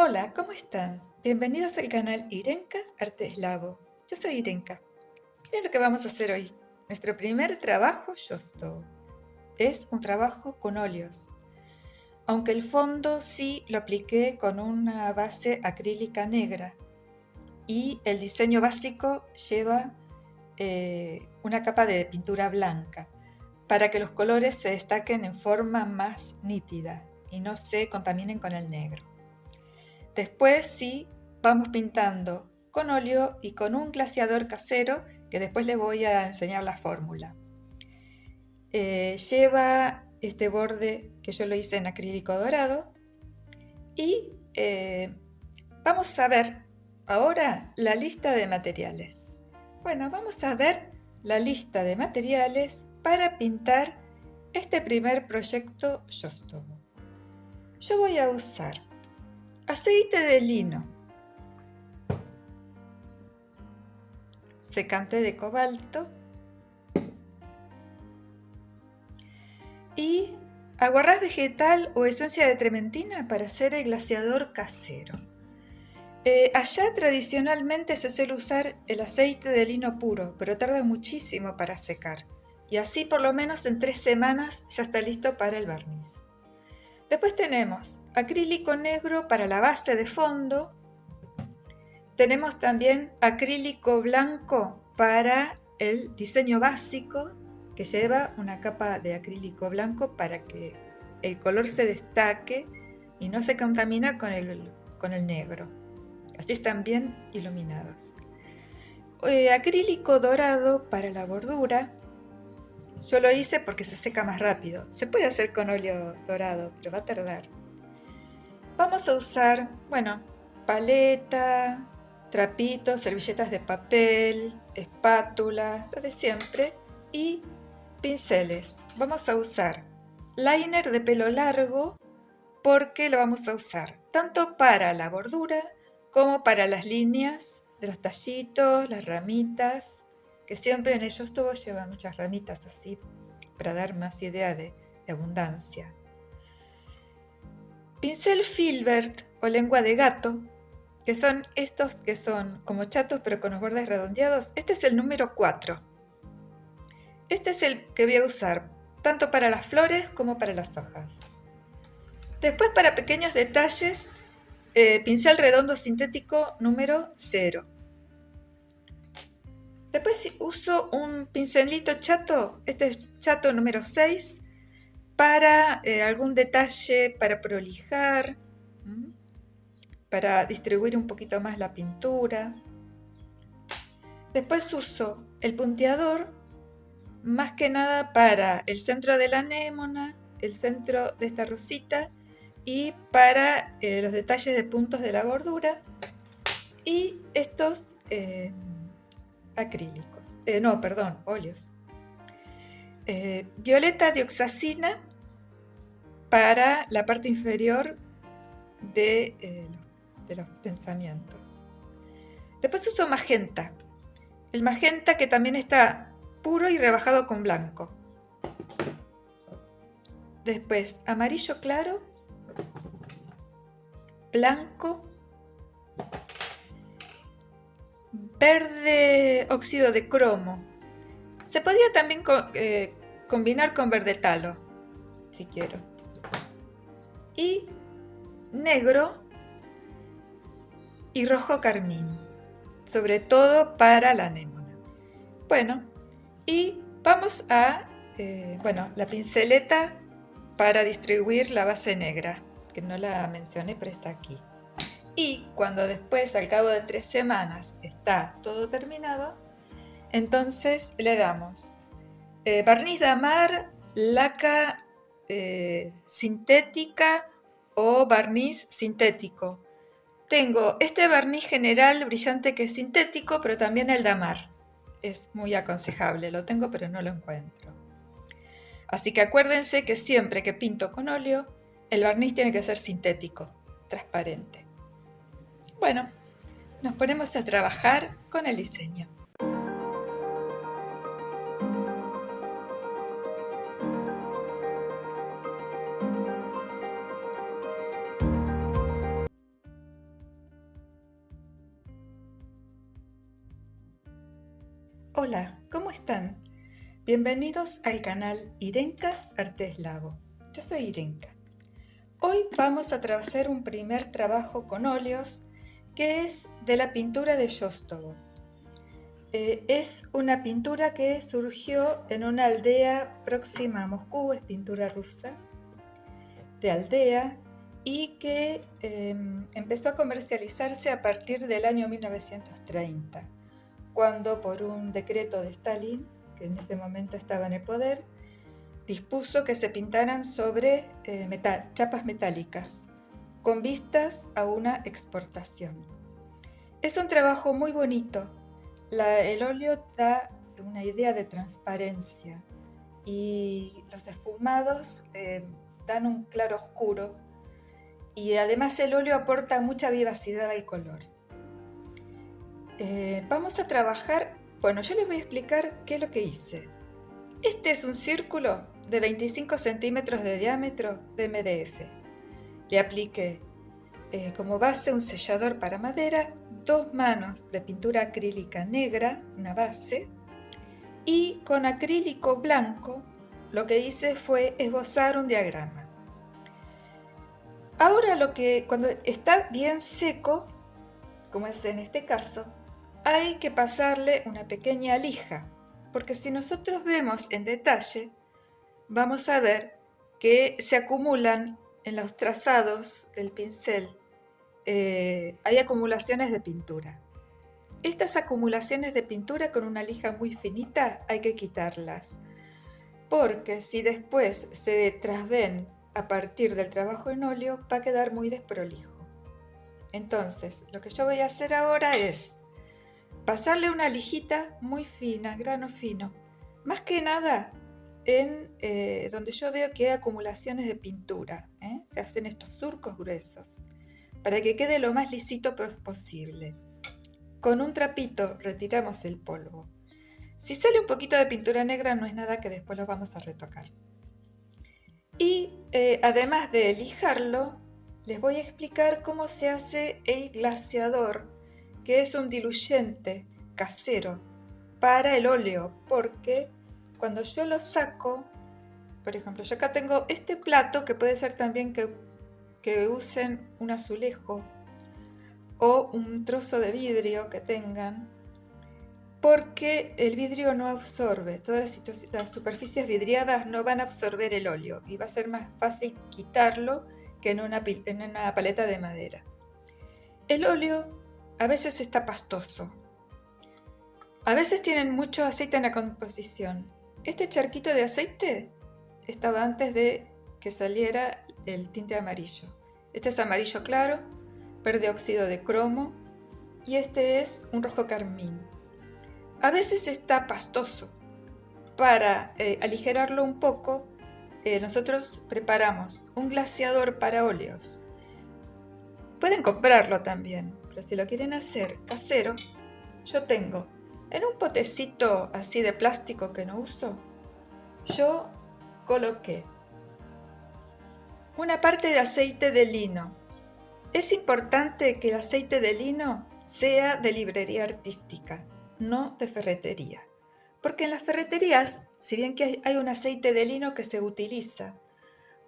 Hola, ¿cómo están? Bienvenidos al canal Irenka Arte Eslavo. Yo soy Irenka. Miren lo que vamos a hacer hoy. Nuestro primer trabajo Shosto es un trabajo con óleos. Aunque el fondo sí lo apliqué con una base acrílica negra y el diseño básico lleva una capa de pintura blanca para que los colores se destaquen en forma más nítida y no se contaminen con el negro. Después sí vamos pintando con óleo y con un glaseador casero que después les voy a enseñar la fórmula. Lleva este borde que yo lo hice en acrílico dorado y vamos a ver ahora la lista de materiales. Bueno, vamos a ver la lista de materiales para pintar este primer proyecto Shosto. Yo voy a usar aceite de lino, secante de cobalto y aguarrás vegetal o esencia de trementina para hacer el glaseador casero. Allá tradicionalmente se suele usar el aceite de lino puro, pero tarda muchísimo para secar. Y así por lo menos en 3 semanas ya está listo para el barniz. Después tenemos acrílico negro para la base de fondo. Tenemos también acrílico blanco para el diseño básico, que lleva una capa de acrílico blanco para que el color se destaque y no se contamina con el negro. Así están bien iluminados. Acrílico dorado para la bordura. Yo lo hice porque se seca más rápido. Se puede hacer con óleo dorado, pero va a tardar. Vamos a usar, paleta, trapitos, servilletas de papel, espátula, lo de siempre, y pinceles. Vamos a usar liner de pelo largo porque lo vamos a usar tanto para la bordura como para las líneas de los tallitos, las ramitas, que siempre en ellos todos llevan muchas ramitas así para dar más idea de abundancia. Pincel filbert o lengua de gato, que son estos que son como chatos pero con los bordes redondeados. Este es el número 4. Este es el que voy a usar tanto para las flores como para las hojas. Después, para pequeños detalles, pincel redondo sintético número 0. Después uso un pincelito chato, este es chato número 6, para algún detalle, para prolijar, para distribuir un poquito más la pintura. Después uso el punteador, más que nada para el centro de la anémona, el centro de esta rosita y para los detalles de puntos de la bordura y estos acrílicos, óleos. Violeta dioxazina para la parte inferior de los pensamientos. Después uso magenta. El magenta que también está puro y rebajado con blanco. Después amarillo claro, blanco, verde óxido de cromo. Se podría también combinar con verde talo, si quiero. Y negro y rojo carmín, sobre todo para la anémona. Bueno, y vamos a la pinceleta para distribuir la base negra, que no la mencioné, pero está aquí. Y cuando después, al cabo de 3 semanas, está todo terminado, entonces le damos barniz Damar, laca sintética o barniz sintético. Tengo este barniz general brillante que es sintético, pero también el Damar. Es muy aconsejable, lo tengo pero no lo encuentro. Así que acuérdense que siempre que pinto con óleo, el barniz tiene que ser sintético, transparente. Bueno, nos ponemos a trabajar con el diseño. Hola, ¿cómo están? Bienvenidos al canal Irenka Arteslavo. Yo soy Irenka. Hoy vamos a hacer un primer trabajo con óleos que es de la pintura de Shostovo. Es una pintura que surgió en una aldea próxima a Moscú, es pintura rusa de aldea, y que empezó a comercializarse a partir del año 1930, cuando por un decreto de Stalin, que en ese momento estaba en el poder, dispuso que se pintaran sobre chapas metálicas, con vistas a una exportación. Es un trabajo muy bonito. El óleo da una idea de transparencia y los esfumados dan un claro oscuro, y además el óleo aporta mucha vivacidad al color. Vamos a trabajar, bueno, yo les voy a explicar qué es lo que hice. Este es un círculo de 25 centímetros de diámetro de MDF. Le apliqué como base un sellador para madera, 2 manos de pintura acrílica negra, una base, y con acrílico blanco lo que hice fue esbozar un diagrama. Ahora cuando está bien seco, como es en este caso, hay que pasarle una pequeña lija, porque si nosotros vemos en detalle, vamos a ver que se acumulan en los trazados del pincel, hay acumulaciones de pintura. Estas acumulaciones de pintura con una lija muy finita hay que quitarlas, porque si después se trasven a partir del trabajo en óleo, va a quedar muy desprolijo. Entonces, lo que yo voy a hacer ahora es pasarle una lijita muy fina, grano fino, más que nada en donde yo veo que hay acumulaciones de pintura, se hacen estos surcos gruesos, para que quede lo más lisito posible. Con un trapito retiramos el polvo. Si sale un poquito de pintura negra, no es nada, que después lo vamos a retocar. Y además de lijarlo, les voy a explicar cómo se hace el glaseador, que es un diluyente casero para el óleo, porque cuando yo lo saco, por ejemplo, yo acá tengo este plato, que puede ser también que usen un azulejo o un trozo de vidrio que tengan, porque el vidrio no absorbe, todas las superficies vidriadas no van a absorber el óleo y va a ser más fácil quitarlo que en una paleta de madera. El óleo a veces está pastoso, a veces tienen mucho aceite en la composición. Este charquito de aceite estaba antes de que saliera el tinte amarillo. Este es amarillo claro, verde óxido de cromo, y este es un rojo carmín. A veces está pastoso. Para aligerarlo un poco, nosotros preparamos un glaseador para óleos. Pueden comprarlo también, pero si lo quieren hacer casero, yo tengo en un potecito así de plástico que no uso, yo coloqué una parte de aceite de lino. Es importante que el aceite de lino sea de librería artística, no de ferretería. Porque en las ferreterías, si bien que hay un aceite de lino que se utiliza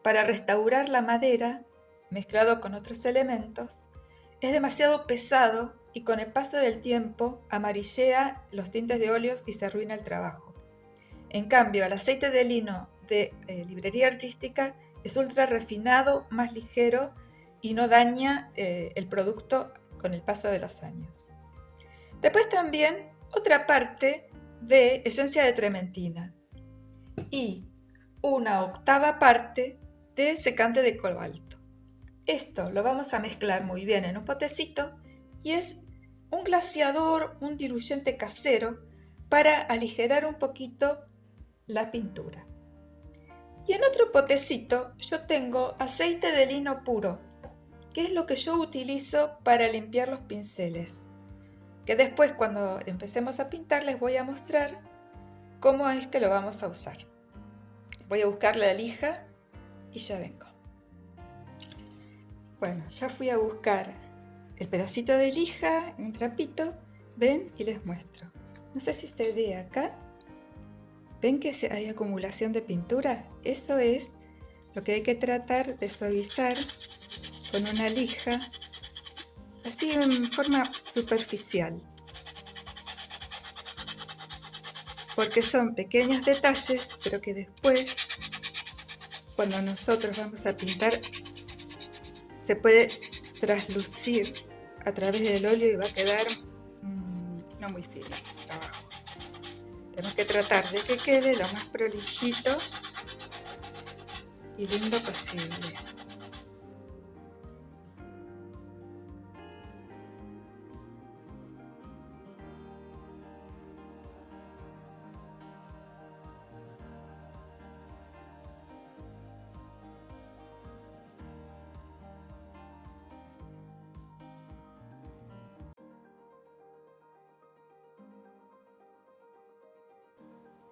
para restaurar la madera, mezclado con otros elementos, es demasiado pesado y con el paso del tiempo amarillea los tintes de óleos y se arruina el trabajo. En cambio, el aceite de lino de librería artística es ultra refinado, más ligero y no daña el producto con el paso de los años. Después también otra parte de esencia de trementina y una octava parte de secante de cobalto. Esto lo vamos a mezclar muy bien en un potecito y es un glaseador, un diluyente casero para aligerar un poquito la pintura. Y en otro potecito yo tengo aceite de lino puro, que es lo que yo utilizo para limpiar los pinceles, que después cuando empecemos a pintar les voy a mostrar cómo es que lo vamos a usar. Voy a buscar la lija y ya vengo. Bueno, ya fui a buscar el pedacito de lija, un trapito, ven y les muestro. No sé si se ve acá. ¿Ven que hay acumulación de pintura? Eso es lo que hay que tratar de suavizar con una lija, así en forma superficial. Porque son pequeños detalles, pero que después, cuando nosotros vamos a pintar, se puede traslucir a través del óleo y va a quedar no muy fino el trabajo. Tenemos que tratar de que quede lo más prolijito y lindo posible.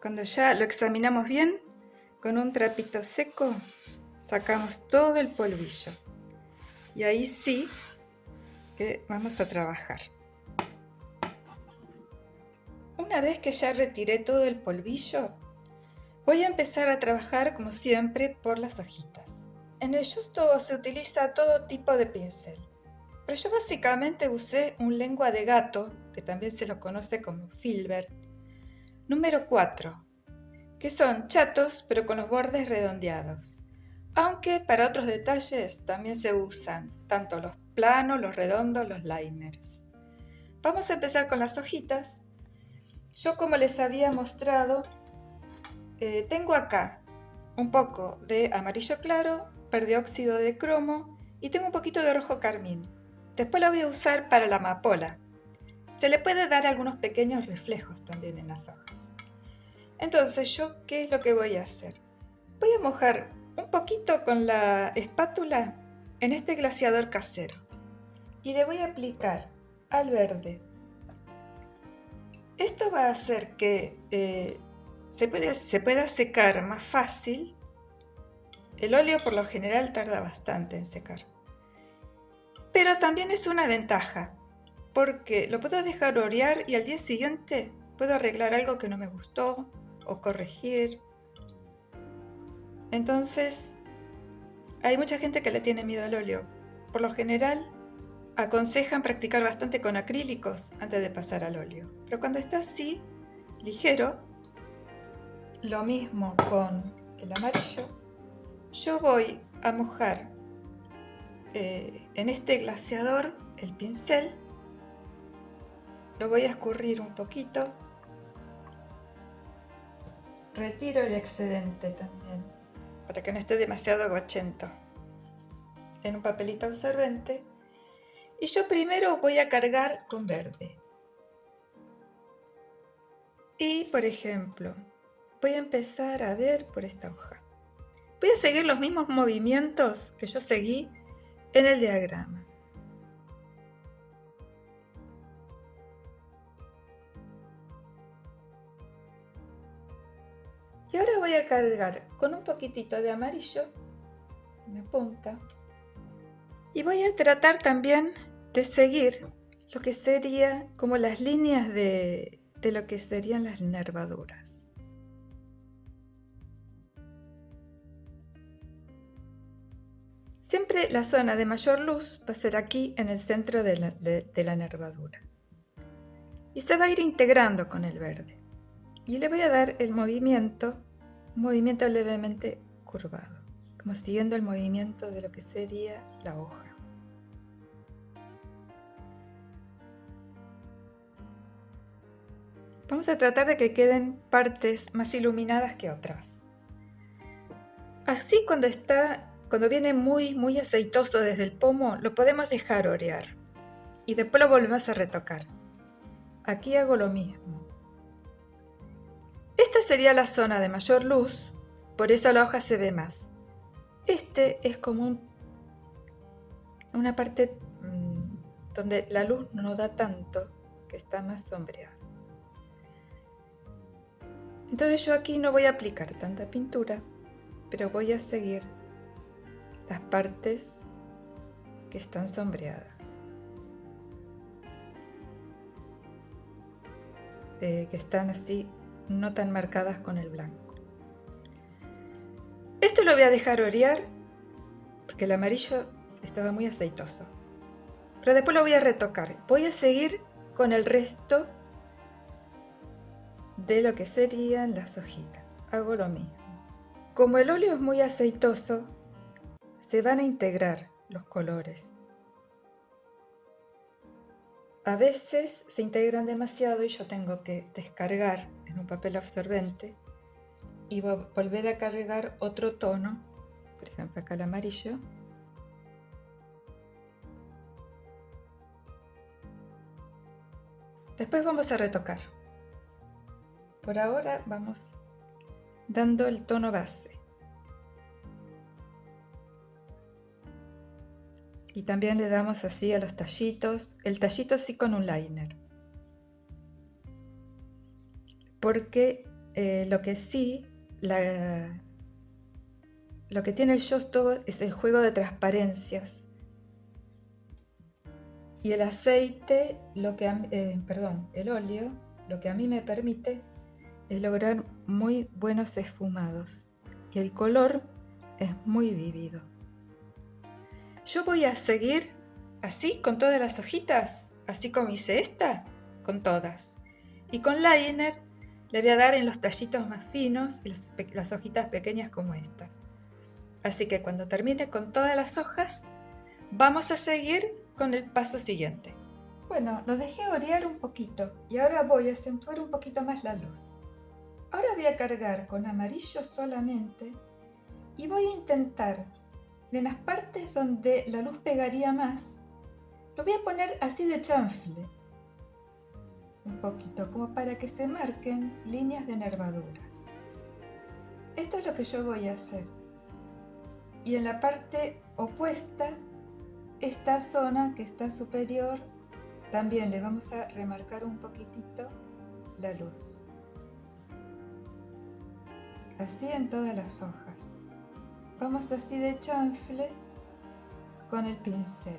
Cuando ya lo examinamos bien, con un trapito seco sacamos todo el polvillo. Y ahí sí que vamos a trabajar. Una vez que ya retiré todo el polvillo, voy a empezar a trabajar como siempre por las hojitas. En el Yusto se utiliza todo tipo de pincel, pero yo básicamente usé un lengua de gato, que también se lo conoce como filbert, número 4, que son chatos pero con los bordes redondeados. Aunque para otros detalles también se usan tanto los planos, los redondos, los liners. Vamos a empezar con las hojitas. Yo, como les había mostrado, tengo acá un poco de amarillo claro, perdióxido de cromo y tengo un poquito de rojo carmín. Después la voy a usar para la amapola. Se le puede dar algunos pequeños reflejos también en las hojas. Entonces, ¿yo qué es lo que voy a hacer? Voy a mojar un poquito con la espátula en este glaseador casero y le voy a aplicar al verde. Esto va a hacer que se pueda secar más fácil. El óleo por lo general tarda bastante en secar. Pero también es una ventaja, porque lo puedo dejar orear y al día siguiente puedo arreglar algo que no me gustó o corregir. Entonces, hay mucha gente que le tiene miedo al óleo. Por lo general, aconsejan practicar bastante con acrílicos antes de pasar al óleo. Pero cuando está así, ligero, lo mismo con el amarillo, yo voy a mojar en este glaseador el pincel, lo voy a escurrir un poquito, retiro el excedente también, para que no esté demasiado aguachento, en un papelito absorbente, y yo primero voy a cargar con verde. Y, por ejemplo, voy a empezar a ver por esta hoja. Voy a seguir los mismos movimientos que yo seguí en el diagrama. Y ahora voy a cargar con un poquitito de amarillo en la punta. Y voy a tratar también de seguir lo que sería como las líneas de lo que serían las nervaduras. Siempre la zona de mayor luz va a ser aquí en el centro de la nervadura. Y se va a ir integrando con el verde. Y le voy a dar el movimiento, un movimiento levemente curvado, como siguiendo el movimiento de lo que sería la hoja. Vamos a tratar de que queden partes más iluminadas que otras. Así cuando viene muy aceitoso desde el pomo, lo podemos dejar orear y después lo volvemos a retocar. Aquí hago lo mismo. Esta sería la zona de mayor luz, por eso la hoja se ve más. Este es como una parte donde la luz no da tanto, que está más sombreada. Entonces yo aquí no voy a aplicar tanta pintura, pero voy a seguir las partes que están sombreadas. que están así no tan marcadas con el blanco. Esto lo voy a dejar orear porque el amarillo estaba muy aceitoso. Pero después lo voy a retocar. Voy a seguir con el resto de lo que serían las hojitas. Hago lo mismo. Como el óleo es muy aceitoso, se van a integrar los colores. A veces se integran demasiado y yo tengo que descargar en un papel absorbente y volver a cargar otro tono, por ejemplo acá el amarillo. Después vamos a retocar. Por ahora vamos dando el tono base. Y también le damos así a los tallitos, el tallito sí con un liner. Porque lo que sí, lo que tiene el Josto es el juego de transparencias. Y el aceite, el óleo, lo que a mí me permite es lograr muy buenos esfumados. Y el color es muy vívido. Yo voy a seguir así con todas las hojitas, así como hice esta, con todas. Y con liner le voy a dar en los tallitos más finos y las hojitas pequeñas como estas. Así que cuando termine con todas las hojas, vamos a seguir con el paso siguiente. Bueno, lo dejé orear un poquito y ahora voy a acentuar un poquito más la luz. Ahora voy a cargar con amarillo solamente y voy a intentar en las partes donde la luz pegaría más, lo voy a poner así de chanfle, un poquito, como para que se marquen líneas de nervaduras. Esto es lo que yo voy a hacer. Y en la parte opuesta, esta zona que está superior, también le vamos a remarcar un poquitito la luz. Así en todas las hojas. Vamos así de chanfle con el pincel.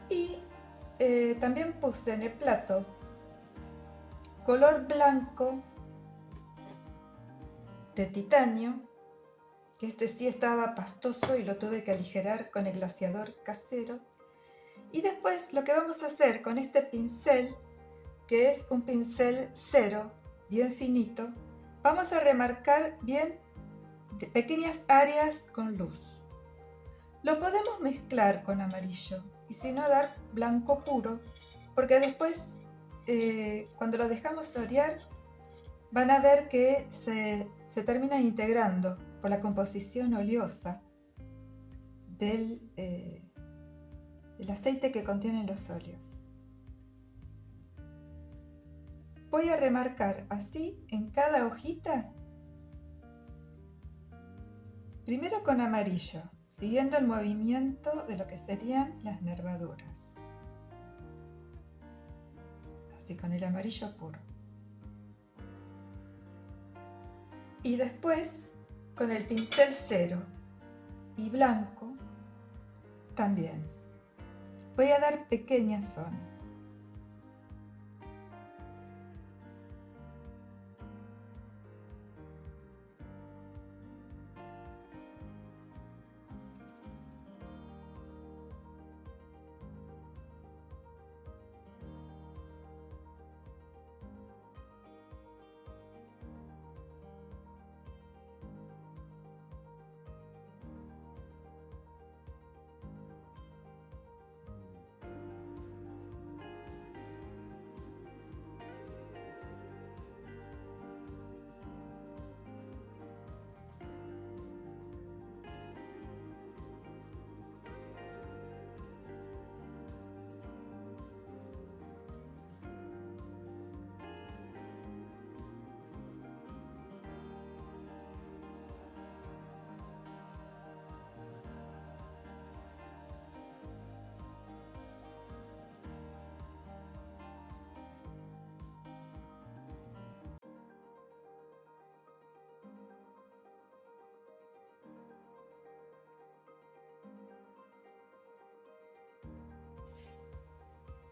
Y también puse en el plato color blanco de titanio, que este sí estaba pastoso y lo tuve que aligerar con el glaseador casero. Y después lo que vamos a hacer con este pincel, que es un pincel cero, bien finito, vamos a remarcar bien de pequeñas áreas con luz. Lo podemos mezclar con amarillo y si no dar blanco puro, porque después cuando lo dejamos orear van a ver que se terminan integrando por la composición oleosa del aceite que contienen los óleos. Voy a remarcar así en cada hojita, primero con amarillo, siguiendo el movimiento de lo que serían las nervaduras. Así con el amarillo puro. Y después con el pincel cero y blanco también. Voy a dar pequeñas zonas.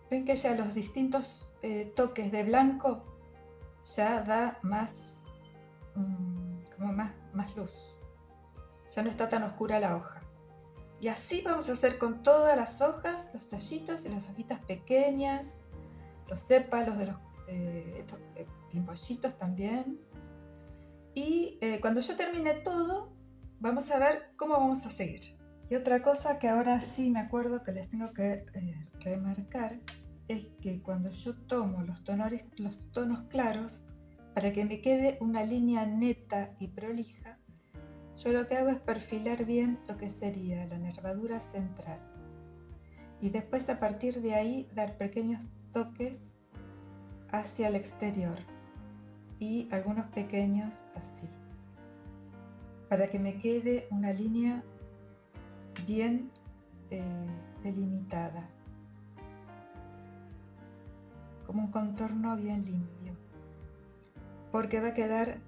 Ven que ya los distintos toques de blanco ya da más, como más luz. Ya no está tan oscura la hoja. Y así vamos a hacer con todas las hojas, los tallitos y las hojitas pequeñas, los sépalos de los estos pimpollitos también. Y cuando yo termine todo, vamos a ver cómo vamos a seguir. Y otra cosa que ahora sí me acuerdo que les tengo que remarcar es que cuando yo tomo los tonos claros, para que me quede una línea neta y prolija, yo lo que hago es perfilar bien lo que sería la nervadura central. Y después a partir de ahí dar pequeños toques hacia el exterior y algunos pequeños así, para que me quede una línea bien delimitada, como un contorno bien limpio, porque va a quedar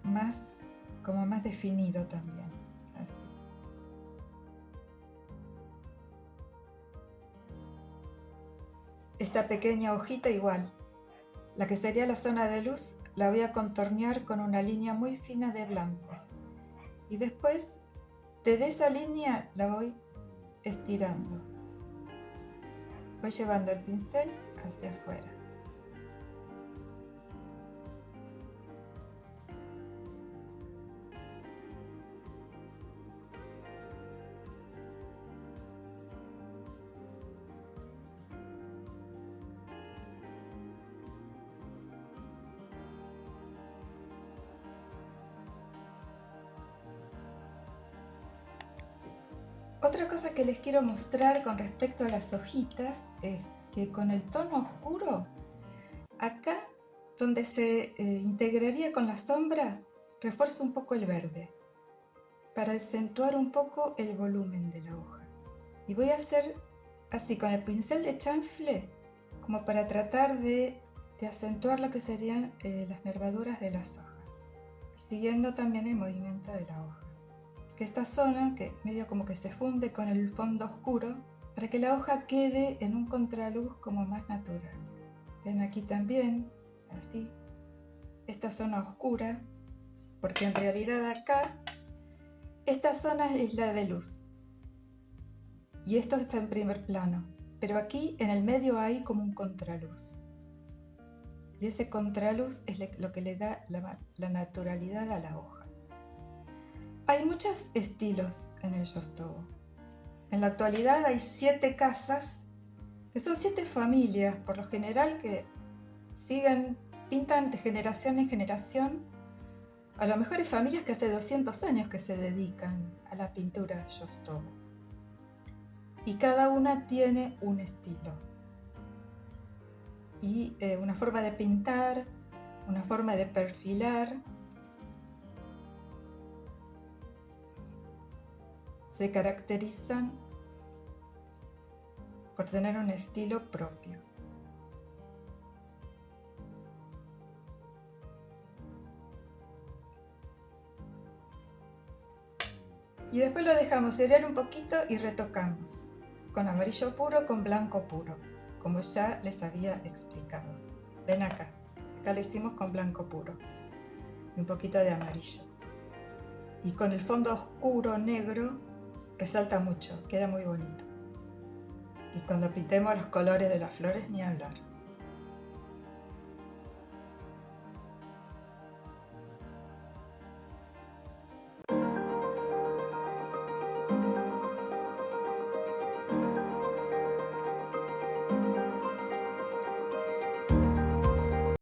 como más definido también. Así. Esta pequeña hojita igual, la que sería la zona de luz, la voy a contornear con una línea muy fina de blanco. Y después, desde esa línea la voy estirando. Voy llevando el pincel hacia afuera. Otra cosa que les quiero mostrar con respecto a las hojitas es que con el tono oscuro, acá donde se integraría con la sombra, refuerzo un poco el verde para acentuar un poco el volumen de la hoja. Y voy a hacer así con el pincel de chanfle, como para tratar de acentuar lo que serían las nervaduras de las hojas, siguiendo también el movimiento de la hoja. Que esta zona, que medio como que se funde con el fondo oscuro, para que la hoja quede en un contraluz como más natural. Ven aquí también, así, esta zona oscura, porque en realidad acá, esta zona es la de luz. Y esto está en primer plano, pero aquí en el medio hay como un contraluz. Y ese contraluz es lo que le da la naturalidad a la hoja. Hay muchos estilos en el Yostobo. En la actualidad hay 7 casas, que son 7 familias, por lo general, que pintan de generación en generación. A lo mejor hay familias que hace 200 años que se dedican a la pintura Yostobo. Y cada una tiene un estilo. Y una forma de pintar, una forma de perfilar. Se caracterizan por tener un estilo propio. Y después lo dejamos serear un poquito y retocamos con amarillo puro, con blanco puro, como ya les había explicado. Ven acá lo hicimos con blanco puro y un poquito de amarillo. Y con el fondo oscuro negro resalta mucho, queda muy bonito. Y cuando pintemos los colores de las flores, ni hablar.